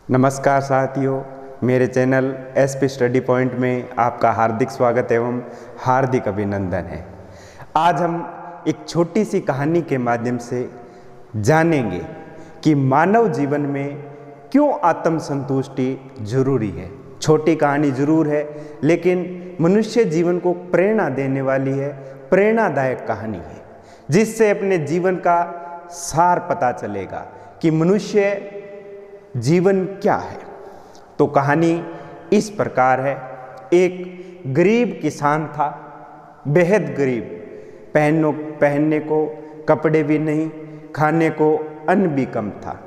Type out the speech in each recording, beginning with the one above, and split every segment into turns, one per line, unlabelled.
नमस्कार साथियों, मेरे चैनल एसपी स्टडी पॉइंट में आपका हार्दिक स्वागत एवं हार्दिक अभिनंदन है। आज हम एक छोटी सी कहानी के माध्यम से जानेंगे कि मानव जीवन में क्यों आत्म संतुष्टि जरूरी है। छोटी कहानी जरूर है, लेकिन मनुष्य जीवन को प्रेरणा देने वाली है, प्रेरणादायक कहानी है, जिससे अपने जीवन का सार पता चलेगा कि मनुष्य जीवन क्या है। तो कहानी इस प्रकार है। एक गरीब किसान था, बेहद गरीब, पहनने को कपड़े भी नहीं, खाने को अन्न भी कम था।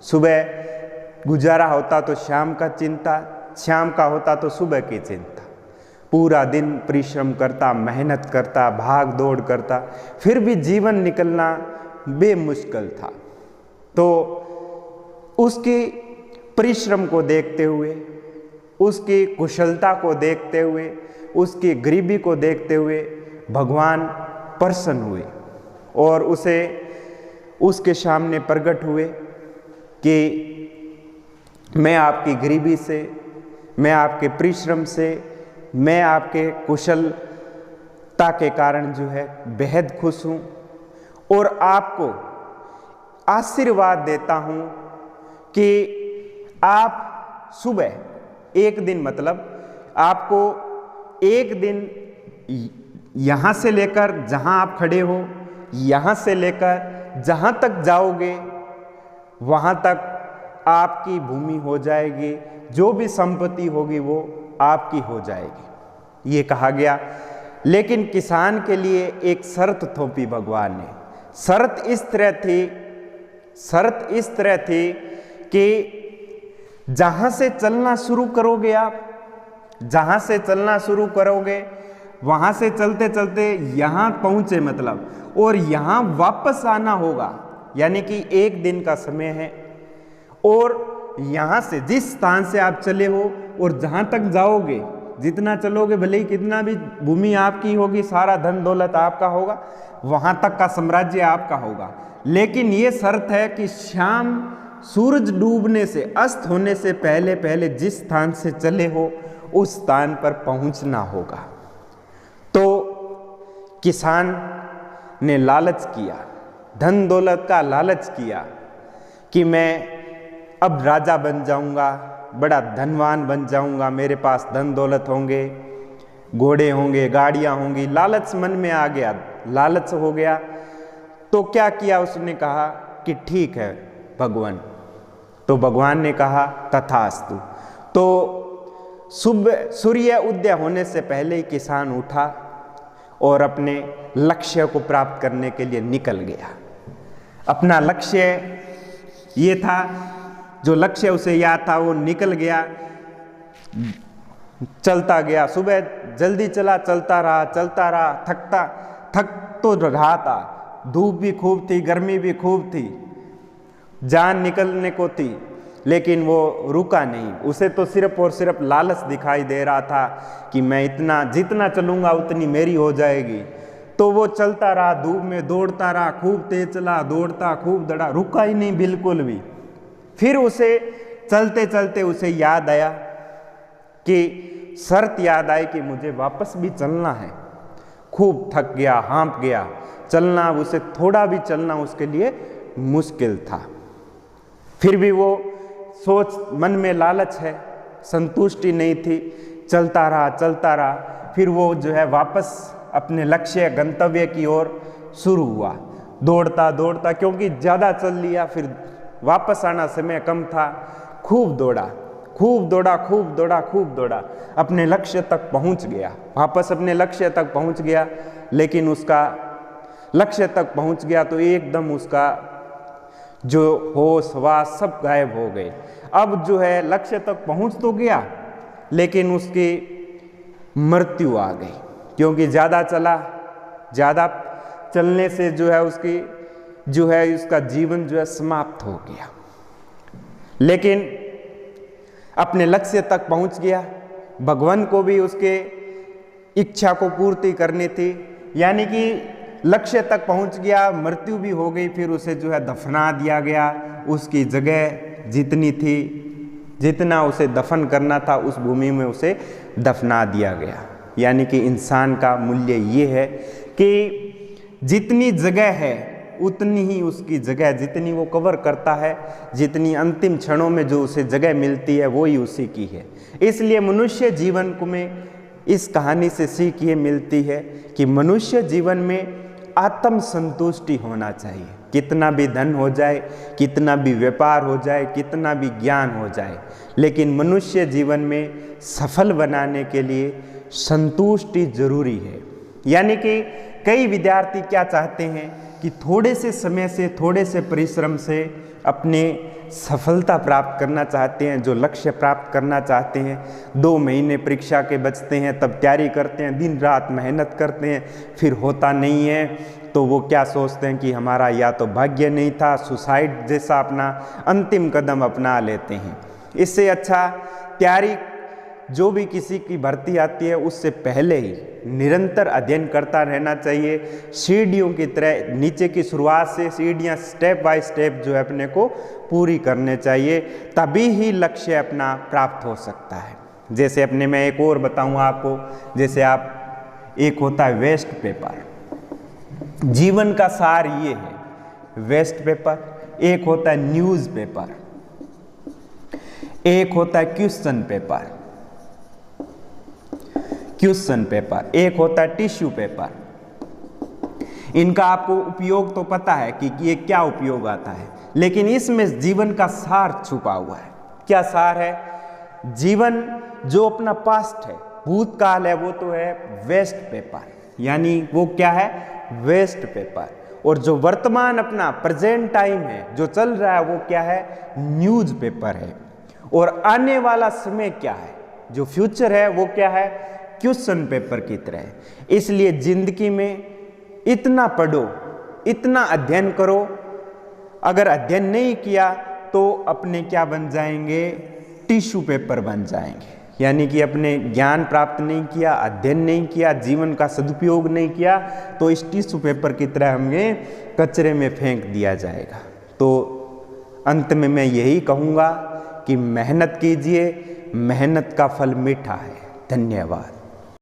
सुबह गुजारा होता तो शाम का चिंता, शाम का होता तो सुबह की चिंता। पूरा दिन परिश्रम करता, मेहनत करता, भाग दौड़ करता, फिर भी जीवन निकलना बेमुश्किल था। तो उसकी परिश्रम को देखते हुए, उसकी कुशलता को देखते हुए, उसकी गरीबी को देखते हुए भगवान प्रसन्न हुए और उसके सामने प्रकट हुए कि मैं आपकी गरीबी से, मैं आपके परिश्रम से, मैं आपके कुशलता के कारण जो है बेहद खुश हूँ और आपको आशीर्वाद देता हूँ कि आप सुबह एक दिन, मतलब आपको एक दिन यहाँ से लेकर जहाँ आप खड़े हो, यहाँ से लेकर जहाँ तक जाओगे वहाँ तक आपकी भूमि हो जाएगी, जो भी संपत्ति होगी वो आपकी हो जाएगी, ये कहा गया। लेकिन किसान के लिए एक शर्त थोपी भगवान ने। शर्त इस तरह थी कि जहां से चलना शुरू करोगे आप, जहां से चलना शुरू करोगे वहां से चलते चलते यहां पहुंचे, मतलब, और यहां वापस आना होगा, यानी कि एक दिन का समय है। और यहां से जिस स्थान से आप चले हो और जहां तक जाओगे, जितना चलोगे, भले ही कितना भी भूमि आपकी होगी, सारा धन दौलत आपका होगा, वहां तक का साम्राज्य आपका होगा। लेकिन ये शर्त है कि शाम सूरज डूबने से, अस्त होने से पहले पहले जिस स्थान से चले हो उस स्थान पर पहुंचना होगा। तो किसान ने लालच किया, धन दौलत का लालच किया कि मैं अब राजा बन जाऊंगा, बड़ा धनवान बन जाऊंगा, मेरे पास धन दौलत होंगे, घोड़े होंगे, गाड़ियां होंगी। लालच मन में आ गया, लालच हो गया। तो क्या किया, उसने कहा कि ठीक है भगवान। तो भगवान ने कहा तथास्तु। तो सुबह सूर्य उदय होने से पहले ही किसान उठा और अपने लक्ष्य को प्राप्त करने के लिए निकल गया। अपना लक्ष्य ये था, जो लक्ष्य उसे याद था वो निकल गया, चलता गया। सुबह जल्दी चला, चलता रहा, थक तो रहा था, धूप भी खूब थी, गर्मी भी खूब थी, जान निकलने को थी, लेकिन वो रुका नहीं। उसे तो सिर्फ और सिर्फ लालच दिखाई दे रहा था कि मैं जितना चलूंगा उतनी मेरी हो जाएगी। तो वो चलता रहा, धूप में दौड़ता रहा, खूब तेज चला, दौड़ता, खूब दौड़ा, रुका ही नहीं बिल्कुल भी। फिर उसे चलते चलते उसे याद आया कि शर्त याद आई कि मुझे वापस भी चलना है। खूब थक गया, हाँफ गया, चलना, उसे थोड़ा भी चलना उसके लिए मुश्किल था। फिर भी वो सोच, मन में लालच है, संतुष्टि नहीं थी, चलता रहा। फिर वो जो है वापस अपने लक्ष्य गंतव्य की ओर शुरू हुआ, दौड़ता, क्योंकि ज़्यादा चल लिया, फिर वापस आना समय कम था। खूब दौड़ा, अपने लक्ष्य तक पहुंच गया, वापस अपने लक्ष्य तक पहुंच गया। लेकिन उसका लक्ष्य तक पहुंच गया तो एकदम उसका जो होश वास सब गायब हो गए। अब जो है लक्ष्य तक पहुंच तो गया, लेकिन उसकी मृत्यु आ गई, क्योंकि ज़्यादा चलने से जो है उसका जीवन जो है समाप्त हो गया। लेकिन अपने लक्ष्य तक पहुंच गया। भगवान को भी उसके इच्छा को पूर्ति करनी थी, यानी कि लक्ष्य तक पहुंच गया, मृत्यु भी हो गई, फिर उसे जो है दफना दिया गया। उसकी जगह जितनी थी जितना उसे दफन करना था उस भूमि में उसे दफना दिया गया। यानी कि इंसान का मूल्य ये है कि जितनी जगह है उतनी ही उसकी जगह, जितनी वो कवर करता है, जितनी अंतिम क्षणों में जो उसे जगह मिलती है वो ही उसी की है। इसलिए मनुष्य जीवन को में इस कहानी से सीख ये मिलती है कि मनुष्य जीवन में आत्म संतुष्टि होना चाहिए। कितना भी धन हो जाए, कितना भी व्यापार हो जाए, कितना भी ज्ञान हो जाए, लेकिन मनुष्य जीवन में सफल बनाने के लिए संतुष्टि जरूरी है। यानी कि कई विद्यार्थी क्या चाहते हैं कि थोड़े से समय से, थोड़े से परिश्रम से अपने सफलता प्राप्त करना चाहते हैं, जो लक्ष्य प्राप्त करना चाहते हैं। 2 महीने परीक्षा के बचते हैं, तब तैयारी करते हैं, दिन रात मेहनत करते हैं, फिर होता नहीं है तो वो क्या सोचते हैं कि हमारा या तो भाग्य नहीं था, सुसाइड जैसा अपना अंतिम कदम अपना लेते हैं। इससे अच्छा तैयारी जो भी किसी की भर्ती आती है उससे पहले ही निरंतर अध्ययन करता रहना चाहिए। सीढ़ियों की तरह नीचे की शुरुआत से सीढ़ियाँ स्टेप बाय स्टेप जो है अपने को पूरी करने चाहिए, तभी ही लक्ष्य अपना प्राप्त हो सकता है। जैसे अपने मैं एक और बताऊंगा आपको, जैसे आप एक होता है वेस्ट पेपर, जीवन का सार ये है वेस्ट पेपर, एक होता है न्यूज़ पेपर, एक होता है क्वेश्चन पेपर, एक होता है टिश्यू पेपर। इनका आपको उपयोग तो पता है कि ये क्या उपयोग आता है, लेकिन इसमें जीवन का सार छुपा हुआ है। क्या सार है? जीवन जो अपना पास्ट है, भूतकाल है, वो तो है वेस्ट पेपर, यानी वो क्या है? Waste paper. और जो वर्तमान अपना प्रेजेंट टाइम है, जो चल रहा है, वो क्या है? न्यूज़ पेपर है। और आने वाला समय क्या है? जो फ्यूचर है वो क्या है? क्वेश्चन पेपर की तरह है। इसलिए जिंदगी में इतना पढ़ो, इतना अध्ययन करो। अगर अध्ययन नहीं किया तो अपने क्या बन जाएंगे? टिश्यू पेपर बन जाएंगे। यानी कि अपने ज्ञान प्राप्त नहीं किया, अध्ययन नहीं किया, जीवन का सदुपयोग नहीं किया, तो इस टिश्यू पेपर की तरह हमें कचरे में फेंक दिया जाएगा। तो अंत में मैं यही कहूँगा कि मेहनत कीजिए, मेहनत का फल मीठा है। धन्यवाद।